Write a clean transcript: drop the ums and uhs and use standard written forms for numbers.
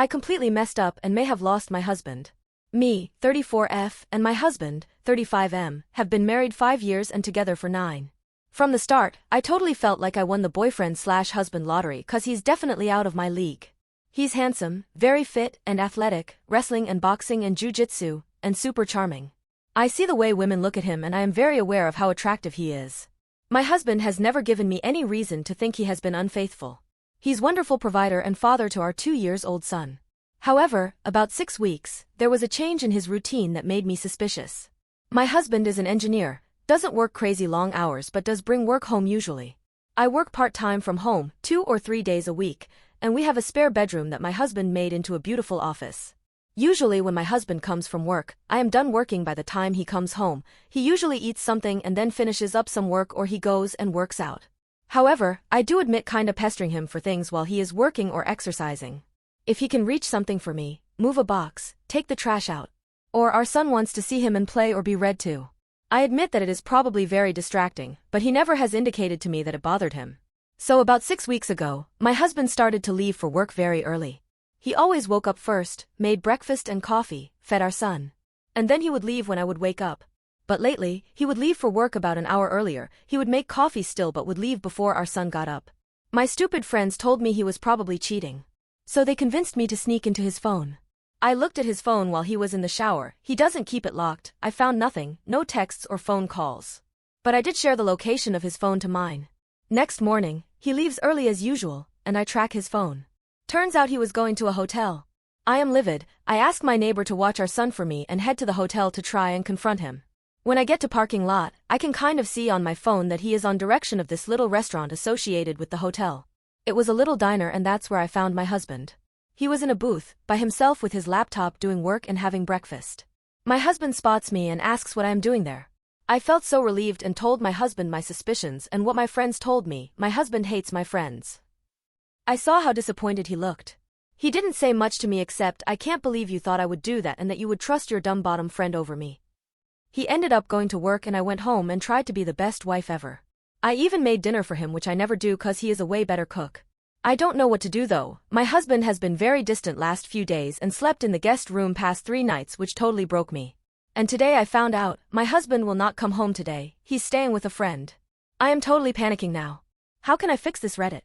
I completely messed up and may have lost my husband. Me, 34F, and my husband, 35M, have been married 5 years and together for 9. From the start, I totally felt like I won the boyfriend/husband lottery cause he's definitely out of my league. He's handsome, very fit and athletic, wrestling and boxing and jiu-jitsu, and super charming. I see the way women look at him and I am very aware of how attractive he is. My husband has never given me any reason to think he has been unfaithful. He's wonderful provider and father to our 2-year-old son. However, about 6 weeks, there was a change in his routine that made me suspicious. My husband is an engineer, doesn't work crazy long hours but does bring work home usually. I work part-time from home, 2 or 3 days a week, and we have a spare bedroom that my husband made into a beautiful office. Usually when my husband comes from work, I am done working by the time he comes home. He usually eats something and then finishes up some work or he goes and works out. However, I do admit kinda pestering him for things while he is working or exercising. If he can reach something for me, move a box, take the trash out. Or our son wants to see him and play or be read to. I admit that it is probably very distracting, but he never has indicated to me that it bothered him. So about 6 weeks ago, my husband started to leave for work very early. He always woke up first, made breakfast and coffee, fed our son. And then he would leave when I would wake up. But lately, he would leave for work about an hour earlier, he would make coffee still but would leave before our son got up. My stupid friends told me he was probably cheating. So they convinced me to sneak into his phone. I looked at his phone while he was in the shower. He doesn't keep it locked. I found nothing, no texts or phone calls. But I did share the location of his phone to mine. Next morning, he leaves early as usual, and I track his phone. Turns out he was going to a hotel. I am livid. I ask my neighbor to watch our son for me and head to the hotel to try and confront him. When I get to parking lot, I can kind of see on my phone that he is on direction of this little restaurant associated with the hotel. It was a little diner and that's where I found my husband. He was in a booth, by himself with his laptop doing work and having breakfast. My husband spots me and asks what I am doing there. I felt so relieved and told my husband my suspicions and what my friends told me. My husband hates my friends. I saw how disappointed he looked. He didn't say much to me except, "I can't believe you thought I would do that and that you would trust your dumb bottom friend over me." He ended up going to work and I went home and tried to be the best wife ever. I even made dinner for him, which I never do cause he is a way better cook. I don't know what to do though. My husband has been very distant last few days and slept in the guest room past 3 nights, which totally broke me. And today I found out, my husband will not come home today, he's staying with a friend. I am totally panicking now. How can I fix this Reddit?